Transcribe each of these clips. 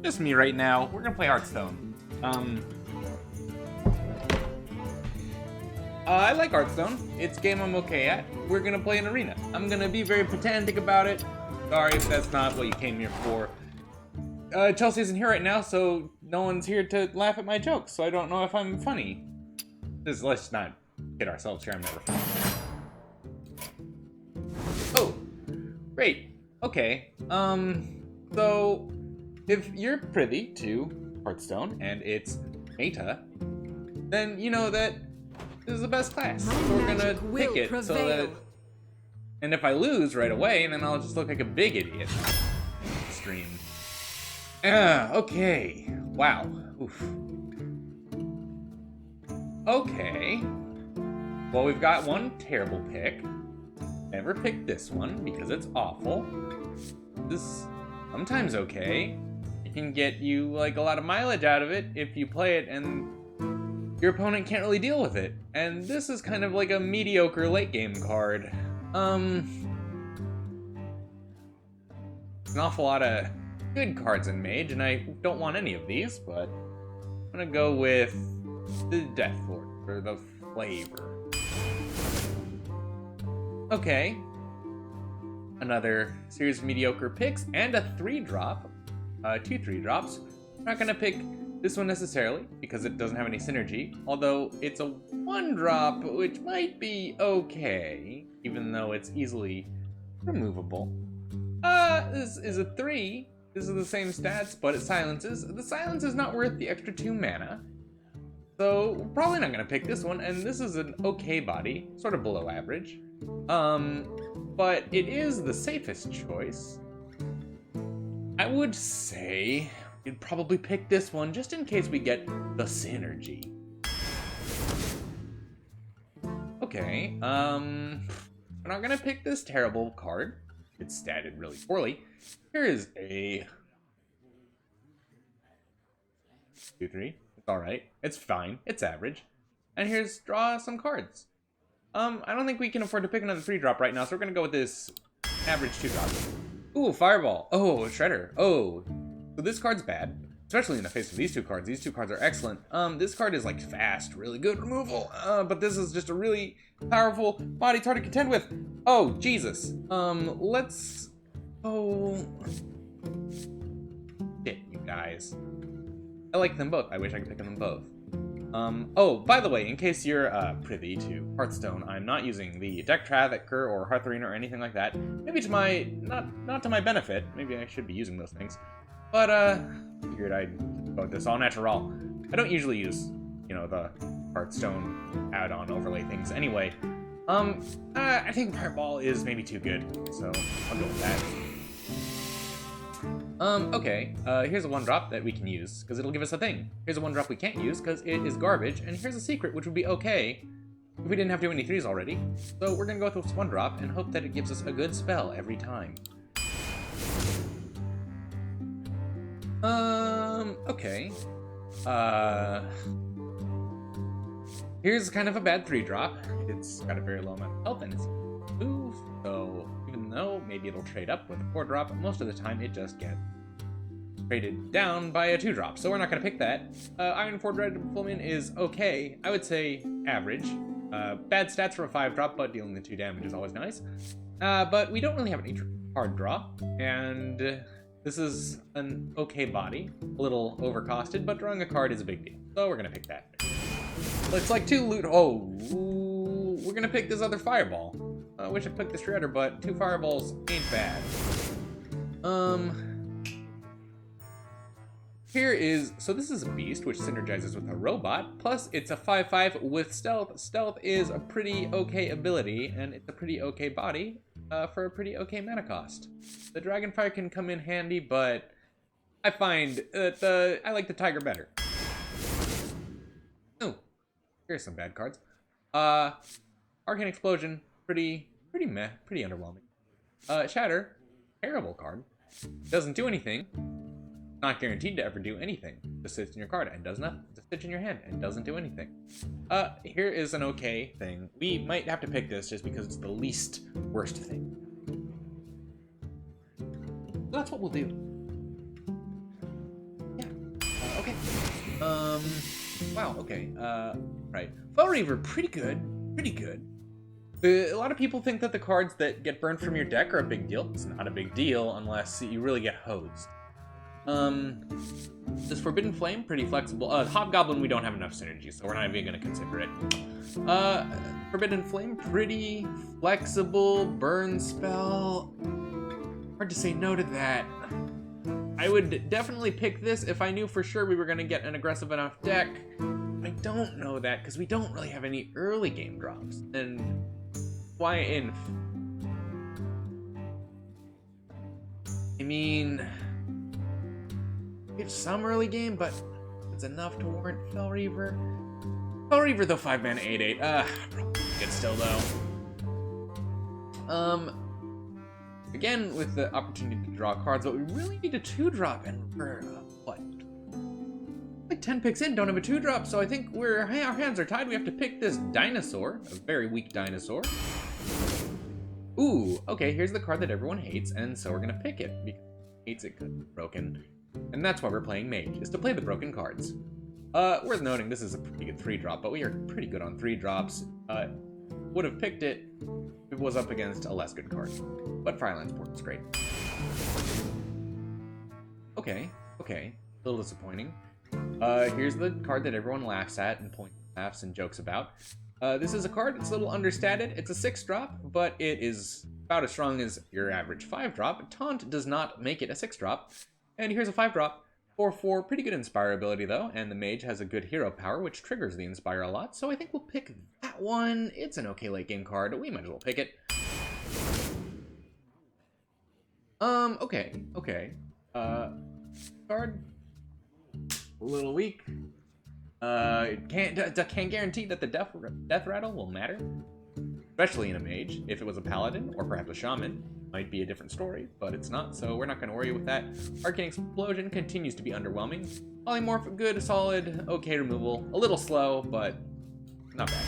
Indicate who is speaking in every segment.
Speaker 1: just me right now. We're gonna play Hearthstone. I like Hearthstone. It's a game I'm okay at. We're gonna play an arena. I'm gonna be very pedantic about it. Sorry if that's not what you came here for. Chelsea isn't here right now, so no one's here to laugh at my jokes, so I don't know if I'm funny. Let's not kid ourselves here, I'm never funny. Oh, great. Okay. So if you're privy to Hearthstone and its meta, then you know that this is the best class. So we're gonna pick it so that. And if I lose right away, then I'll just look like a big idiot. Stream. Okay. Wow. Oof. Okay. Well, we've got one terrible pick. Never picked this one because it's awful. This sometimes okay. It can get you like a lot of mileage out of it if you play it and your opponent can't really deal with it. And this is kind of like a mediocre late game card. An awful lot of good cards in Mage, and I don't want any of these, but I'm gonna go with the Death Lord for the flavor. Okay. Another series of mediocre picks and a 3-drop. 2 3-drops. I'm not gonna pick this one necessarily because it doesn't have any synergy, although it's a 1-drop, which might be okay, even though it's easily removable. This is a 3. This is the same stats, but it silences. The silence is not worth the extra 2 mana. So, we're probably not gonna pick this one, and this is an okay body, sort of below average. But it is the safest choice. I would say we'd probably pick this one just in case we get the synergy. Okay, we're not gonna pick this terrible card. It's statted really poorly. Here is a 2-3. It's alright. It's fine. It's average. And here's draw some cards. I don't think we can afford to pick another 3-drop right now, so we're gonna go with this average 2-drop. Ooh, Fireball. Oh, Shredder. Oh. So this card's bad, especially in the face of these 2 cards. These 2 cards are excellent. This card is like fast, really good removal. But this is just a really powerful body it's hard to contend with. Oh, Jesus. Let's. Oh. Shit, you guys. I like them both. I wish I could pick them both. Oh, by the way, in case you're privy to Hearthstone, I'm not using the Deck Tracker or Hearth Arena or anything like that. Maybe to my not to my benefit. Maybe I should be using those things. But figured I'd go with this all natural. I don't usually use, you know, the Hearthstone add-on overlay things anyway. I think Fireball is maybe too good, so I'll go with that. Okay, here's a 1-drop that we can use, because it'll give us a thing. Here's a 1-drop we can't use, because it is garbage, and here's a secret, which would be okay if we didn't have too many 3s already. So we're gonna go with this 1-drop, and hope that it gives us a good spell every time. Okay. Here's kind of a bad 3-drop. It's got a very low amount of health, and it's move, so even though maybe it'll trade up with a 4-drop, most of the time it just gets traded down by a 2-drop, so we're not going to pick that. Iron 4 Dread Fulmin is okay. I would say average. Bad stats for a 5-drop, but dealing the 2 damage is always nice. But we don't really have any hard draw, and this is an okay body. A little overcosted, but drawing a card is a big deal, so we're going to pick that. Looks like 2 loot. Oh, we're going to pick this other Fireball. I wish I picked the Shredder, but 2 Fireballs ain't bad. Here is, so this is a beast, which synergizes with a robot, plus it's a 5/5 with stealth. Stealth is a pretty okay ability, and it's a pretty okay body for a pretty okay mana cost. The Dragonfire can come in handy, but I find that I like the Tiger better. Oh, here's some bad cards. Arcane Explosion, pretty meh, pretty underwhelming. Shatter, terrible card. Doesn't do anything. Not guaranteed to ever do anything. Just sits in your card and does nothing. Just sits in your hand and doesn't do anything. Here is an okay thing. We might have to pick this just because it's the least worst thing. That's what we'll do. Okay. Wow, okay. Right. Fel Reaver, pretty good. Pretty good. A lot of people think that the cards that get burned from your deck are a big deal. It's not a big deal unless you really get hosed. This Forbidden Flame, pretty flexible. Hobgoblin, we don't have enough synergy, so we're not even gonna consider it. Forbidden Flame, pretty flexible. Burn spell. Hard to say no to that. I would definitely pick this if I knew for sure we were gonna get an aggressive enough deck. I don't know that because we don't really have any early game drops. And why Inf? I mean, we have some early game, but it's enough to warrant Fel Reaver. Fel Reaver, though, 5-mana, 8/8. Probably good still, though. Again, with the opportunity to draw cards, but we really need a 2-drop, and we're, what? Like 10 picks in, don't have a 2-drop, so I think our hands are tied. We have to pick this dinosaur, a very weak dinosaur. Ooh, okay, here's the card that everyone hates, and so we're gonna pick it, because it hates it because it's broken. And that's why we're playing Mage, is to play the broken cards. Worth noting, this is a pretty good 3-drop, but we are pretty good on 3-drops. Would have picked it if it was up against a less good card. But Fireland's Port is great. Okay. A little disappointing. Here's the card that everyone laughs at and laughs and jokes about. This is a card, it's a little understated. It's a 6-drop, but it is about as strong as your average 5-drop. Taunt does not make it a 6-drop. And here's a 5-drop. 4/4, pretty good Inspire ability though, and the Mage has a good hero power, which triggers the Inspire a lot, so I think we'll pick that one. It's an okay late game card, we might as well pick it. Okay. Card. A little weak. Can't guarantee that the death rattle will matter. Especially in a Mage. If it was a Paladin, or perhaps a Shaman, might be a different story, but it's not, so we're not going to worry with that. Arcane Explosion continues to be underwhelming. Polymorph, good, solid, okay removal. A little slow, but not bad.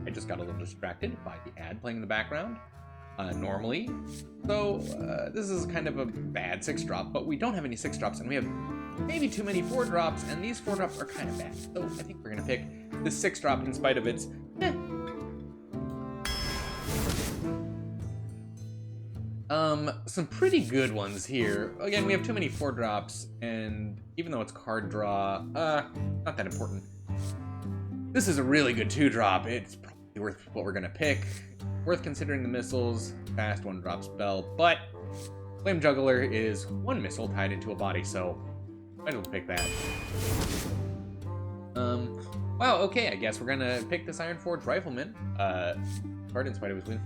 Speaker 1: I just got a little distracted by the ad playing in the background. Normally. So, this is kind of a bad 6-drop, but we don't have any 6-drops, and we have maybe too many 4-drops, and these 4-drops are kind of bad. So, I think we're going to pick this 6-drop in spite of its some pretty good ones here. Again, we have too many 4-drops, and even though it's card draw, not that important. This is a really good 2-drop. It's probably worth what we're going to pick. Worth considering the missiles, fast 1-drop spell, but Flame Juggler is 1 missile tied into a body, so might as well pick that. Wow, okay, I guess we're gonna pick this Ironforge Rifleman. Card in spite of his Wind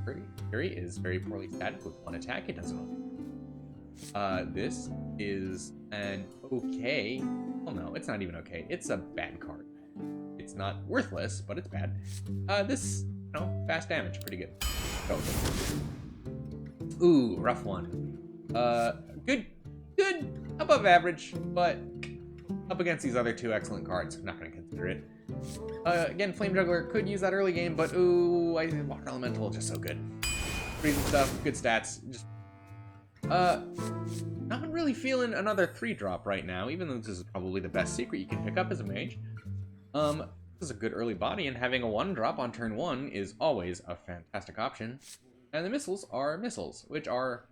Speaker 1: Fury is very poorly static with 1 attack. It doesn't this is an okay. Well, no, it's not even okay. It's a bad card. It's not worthless, but it's bad. This, fast damage, pretty good. Go. Ooh, rough one. Good, above average, but up against these other 2 excellent cards. I'm not gonna consider it. Again, Flame Juggler could use that early game, but ooh, Water Elemental just so good. Freezing stuff, good stats. Just not really feeling another 3-drop right now, even though this is probably the best secret you can pick up as a Mage. This is a good early body, and having a 1-drop on turn 1 is always a fantastic option. And the missiles are missiles, which are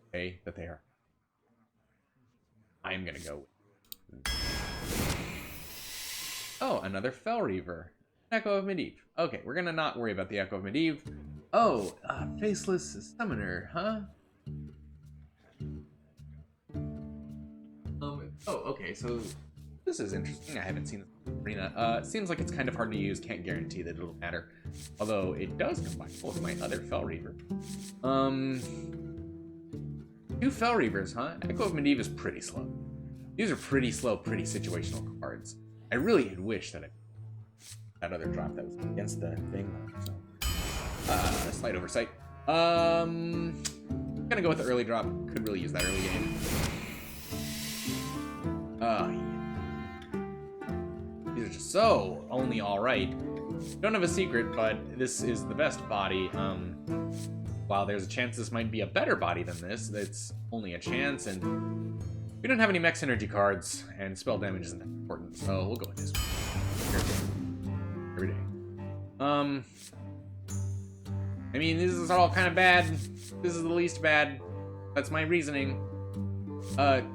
Speaker 1: okay that they are. I'm gonna go with... Oh, another Fel Reaver. Echo of Medivh. Okay, we're gonna not worry about the Echo of Medivh. Oh, Faceless Summoner, huh? Oh, okay, so this is interesting. I haven't seen this arena. Seems like it's kind of hard to use. Can't guarantee that it'll matter. Although it does combine with my other Fel Reaver. 2 Fel Reavers, huh? Echo of Medivh is pretty slow. These are pretty slow, pretty situational cards. I really had wished that that other drop that was against the thing. So, slight oversight. Gonna go with the early drop. Could really use that early game. Yeah. These are just so only alright. Don't have a secret, but this is the best body. while there's a chance this might be a better body than this, it's only a chance, and we don't have any mech synergy cards, and spell damage isn't that important, so we'll go with this one. Every day. I mean, this is all kind of bad. This is the least bad. That's my reasoning.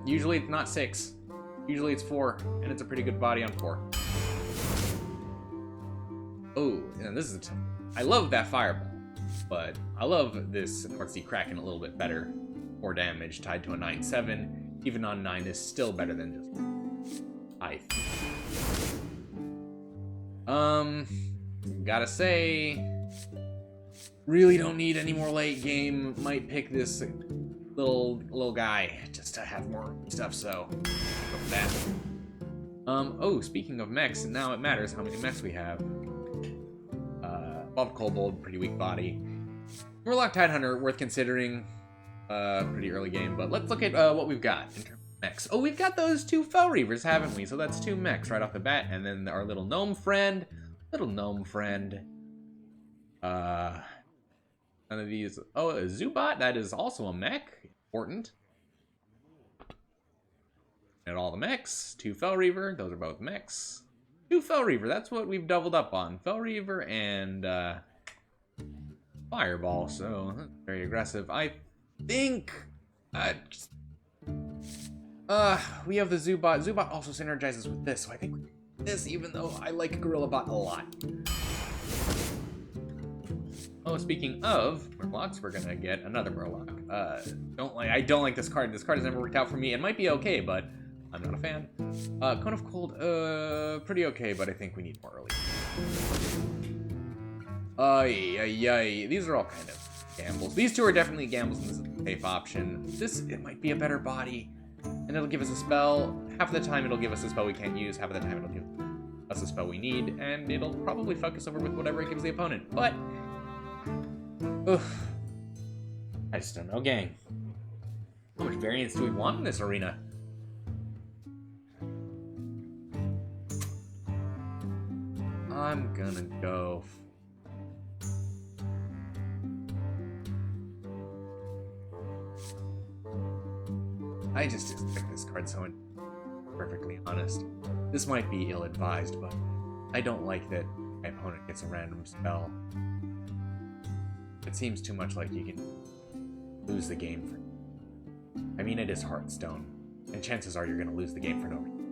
Speaker 1: Usually it's not 6. Usually it's 4, and it's a pretty good body on 4. Oh, and this is... I love that fireball, but I love this North Kraken a little bit better. More damage tied to a 9/7. Even on 9 is still better than just... I think. Gotta say... Really don't need any more late game. Might pick this little guy just to have more stuff, so go for that. Oh, speaking of mechs, now it matters how many mechs we have. Above Kobold, pretty weak body. Murloc Tidehunter, worth considering. Pretty early game, but let's look at what we've got in terms of mechs. Oh, we've got those 2 Fel Reavers, haven't we? So that's 2 mechs right off the bat, and then our little gnome friend. None of these. Oh, a Zubat, that is also a mech. Important. And all the mechs. 2 Fel Reaver, those are both mechs. 2 Fel Reaver, that's what we've doubled up on. Fel Reaver and Fireball, so very aggressive. I think we have the Zubat. Zubat also synergizes with this, so I think this, even though I like Gorillabot a lot. Oh, speaking of Murlocs, we're gonna get another Murloc. I don't like this card. This card has never worked out for me. It might be okay, but I'm not a fan. Cone of Cold, pretty okay, but I think we need more early. These are all kind of gambles. These 2 are definitely gambles, and this is a safe option. It might be a better body, and it'll give us a spell. Half of the time it'll give us a spell we can't use, half of the time it'll give us a spell we need, and it'll probably fuck us over with whatever it gives the opponent. But oof. I just don't know, gang. How much variance do we want in this arena? I'm gonna go... I just expect this card so perfectly honest. This might be ill-advised, but I don't like that my opponent gets a random spell. It seems too much like you can lose the game for... I mean, it is Hearthstone, and chances are you're gonna lose the game for no reason.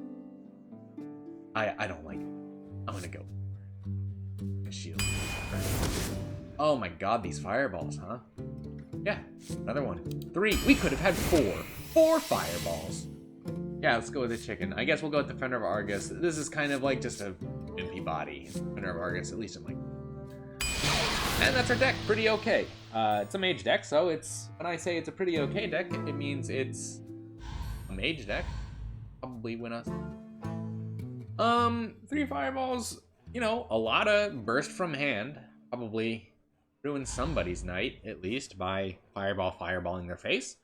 Speaker 1: I don't like it. I'm gonna go. Shield. Oh my god, these fireballs, huh? Yeah, another one. 3. We could have had 4. 4 fireballs. Yeah, let's go with the chicken. I guess we'll go with Defender of Argus. This is kind of like just a wimpy body. Defender of Argus, at least it might. And that's our deck. Pretty okay. It's a mage deck, so it's... When I say it's a pretty okay deck, it means it's a mage deck. Probably win us. 3 fireballs. You know, a lot of burst from hand. Probably ruin somebody's night, at least, by fireballing their face.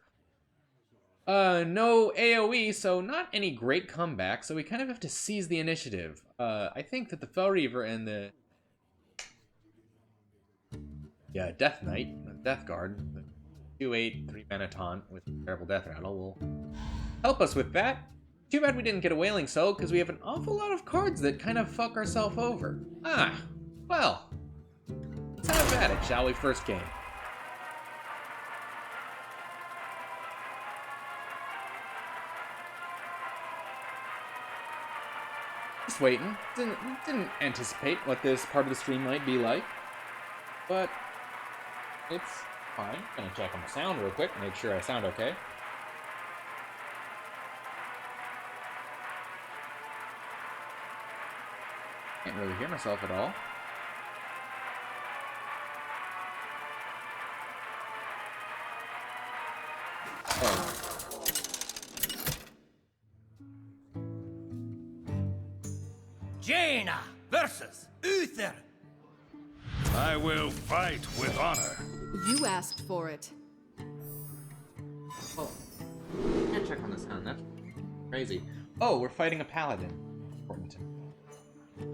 Speaker 1: No AoE, so not any great comeback, so we kind of have to seize the initiative. I think that the Fel Reaver and the... Yeah, Death Knight, Death Guard, the 2/8, 3-mana taunt with Terrible Death Rattle will help us with that. Too bad we didn't get a Wailing Soul, because we have an awful lot of cards that kind of fuck ourselves over. Ah, well, let's have at it, shall we? First game. Just waiting. Didn't anticipate what this part of the stream might be like, but it's fine. Gonna check on the sound real quick, make sure I sound okay. Can't really hear myself at all. Oh.
Speaker 2: Jaina versus Uther.
Speaker 3: I will fight with honor.
Speaker 4: You asked for it.
Speaker 1: Oh. Can't check on the sound, that's crazy. Oh, we're fighting a paladin. Important.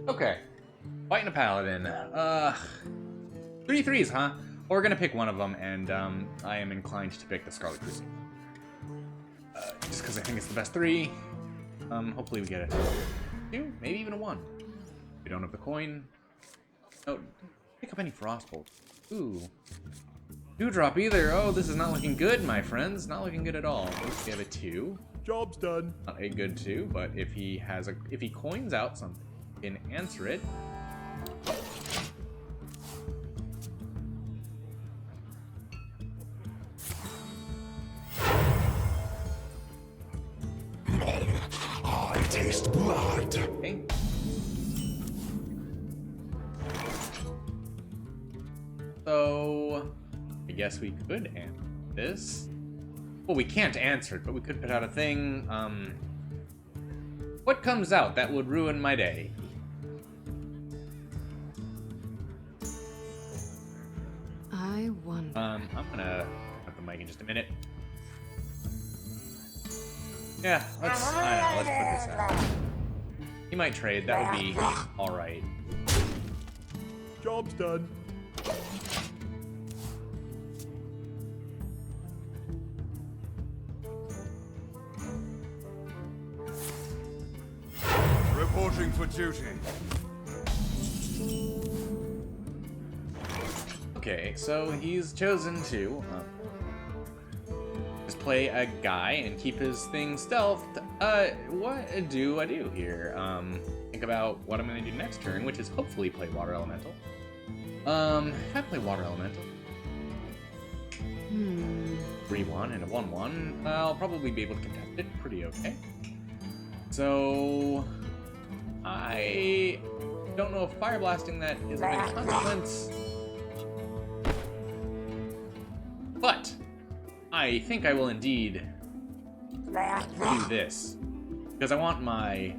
Speaker 1: Okay. Fighting a paladin. 3/3s, huh? We're gonna pick one of them, and I am inclined to pick the Scarlet Crusader. Just because I think it's the best 3. Hopefully we get a 2, maybe even a 1. We don't have the coin. Oh, pick up any Frostbolt. Ooh. 2-drop either. Oh, this is not looking good, my friends. Not looking good at all. Oops, we have a 2.
Speaker 5: Job's done.
Speaker 1: Not a good 2, but if he coins out something, he can answer it.
Speaker 5: I taste blood.
Speaker 1: Okay. So, I guess we could answer this. Well, we can't answer it, but we could put out a thing. What comes out that would ruin my day?
Speaker 4: I wonder.
Speaker 1: I'm gonna put the mic in just a minute. Yeah, let's put this out. He might trade, that would be alright.
Speaker 5: Job's done.
Speaker 3: Reporting for duty.
Speaker 1: Okay, so he's chosen to just play a guy and keep his thing stealthed. What do I do here? Think about what I'm gonna do next turn, which is hopefully play Water Elemental. If I play Water Elemental, 3-1 and a 1-1, I'll probably be able to contest it pretty okay. So I don't know if Fire Blasting that is of any consequence. But I think I will indeed do this. Because I want I'm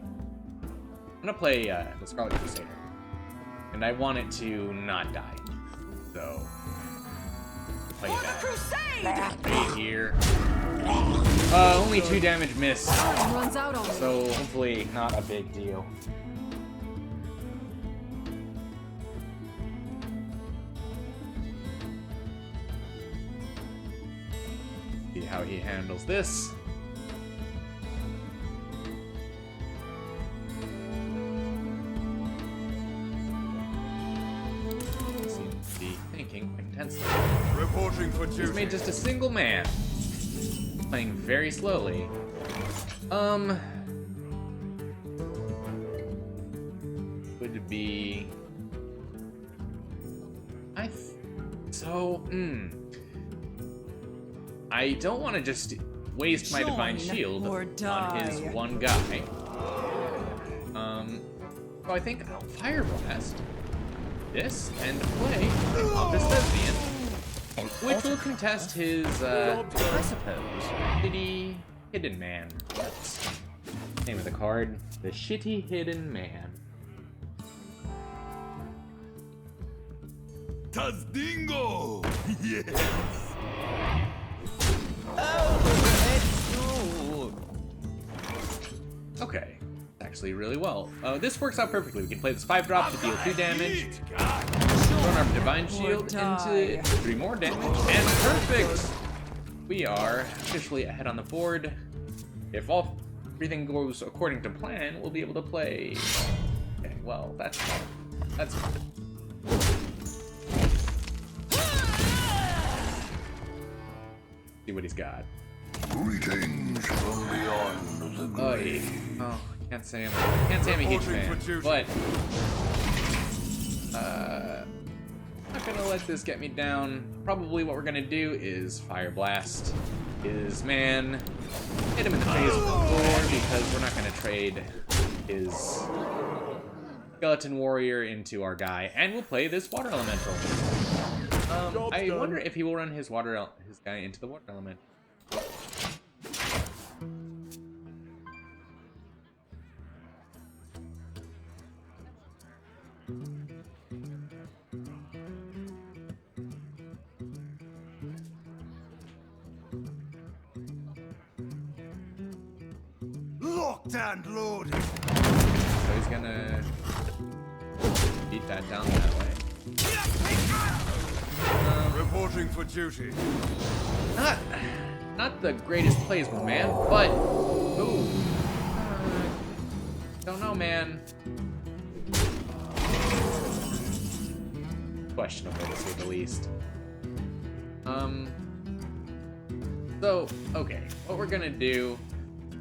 Speaker 1: gonna play the Scarlet Crusader. And I want it to not die. So play that. Right here. Only 2 damage miss.
Speaker 4: Time runs out on me.
Speaker 1: So hopefully not a big deal. See how he handles this. Seems to be thinking quite intensely.
Speaker 3: Reporting for
Speaker 1: He's
Speaker 3: duty.
Speaker 1: made just a single man. Playing very slowly. Would be... I don't want to just waste my Divine
Speaker 6: Join
Speaker 1: Shield
Speaker 6: or
Speaker 1: on his
Speaker 6: die.
Speaker 1: one guy. So I think I'll Fire Blast this and play Office Thespian, which will contest his, I suppose, Shitty Hidden Man. That's the name of the card. The Shitty Hidden Man.
Speaker 3: Tazdingo! Yes!
Speaker 1: Okay, actually really well. This works out perfectly. We can play this 5-drop to deal 2 damage. Throw our Divine Shield into 3 more damage, and perfect! We are officially ahead on the board. If everything goes according to plan, we'll be able to play... Okay, well, that's fine. That's fine. See what he's got.
Speaker 5: Greetings from beyond the grave.
Speaker 1: Oh, can't say I'm a huge fan, but not gonna let this get me down. Probably what we're gonna do is Fire Blast his man, hit him in the face with the board because we're not gonna trade his Skeleton Warrior into our guy, and we'll play this Water Elemental. I wonder if he will run his guy into the Water Element.
Speaker 3: Locked and loaded.
Speaker 1: So he's gonna beat that down that way.
Speaker 3: Reporting for duty.
Speaker 1: Not the greatest plays, my man, but ooh, don't know, man. Questionable to say the least. So okay, what we're gonna do?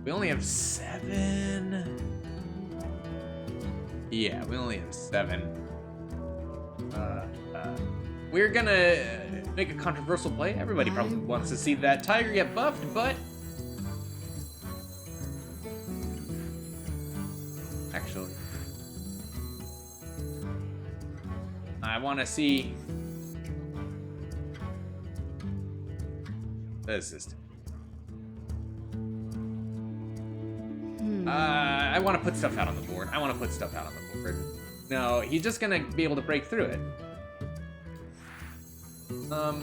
Speaker 1: We only have 7. Yeah, we only have 7. We're gonna make a controversial play. Everybody probably wants to see that tiger get buffed, but actually, I want to see the system. I want to put stuff out on the board. No, he's just gonna be able to break through it. I'll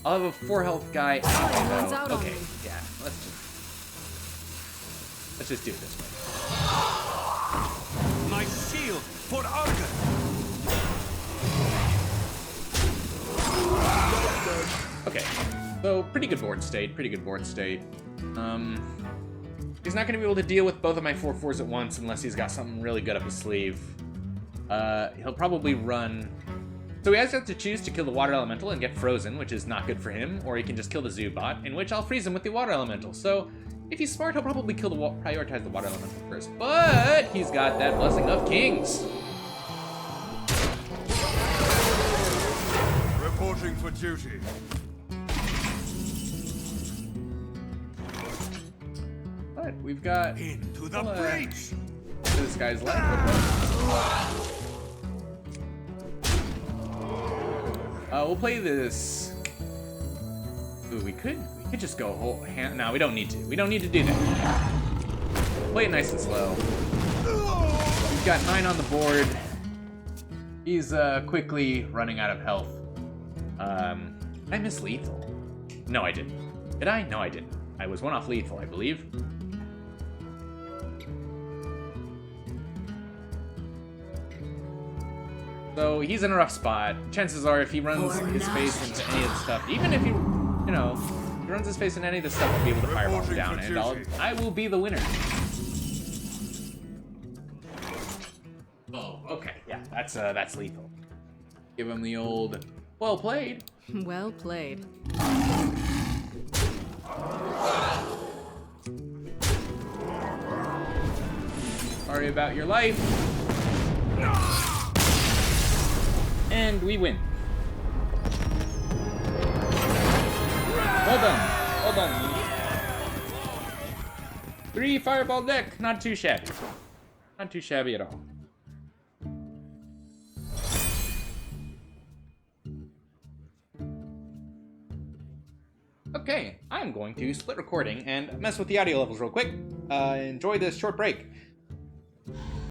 Speaker 1: have a 4 health guy.
Speaker 4: Runs out on
Speaker 1: Okay,
Speaker 4: me.
Speaker 1: yeah. Let's just do it this way.
Speaker 2: My shield for Argus.
Speaker 1: Okay, so pretty good board state. He's not gonna be able to deal with both of my 4/4s at once unless he's got something really good up his sleeve. He'll probably run. So he either has to choose to kill the water elemental and get frozen, which is not good for him, or he can just kill the zoo bot, in which I'll freeze him with the water elemental. So if he's smart, he'll probably prioritize the water elemental first. But he's got that blessing of kings.
Speaker 3: Reporting for duty.
Speaker 1: But we've got
Speaker 2: Into the
Speaker 1: Well,
Speaker 2: breach.
Speaker 1: this guy's life. We'll play this. Ooh, we could just go whole hand. No, we don't need to. We don't need to do that. Play it nice and slow. We've got 9 on the board. He's quickly running out of health. I miss lethal. No, I didn't. Did I? No, I didn't. I was 1 off lethal, I believe. So he's in a rough spot. Chances are if he runs his face into any of the stuff, even if he, you know, he runs his face into any of the stuff, he'll be able to fireball him down, and I will be the winner. Oh, okay, yeah, that's lethal. Give him the old, well played.
Speaker 4: Well played.
Speaker 1: Sorry about your life. And we win. Well done. 3 fireball deck, not too shabby. Not too shabby at all. Okay, I'm going to split recording and mess with the audio levels real quick. Enjoy this short break.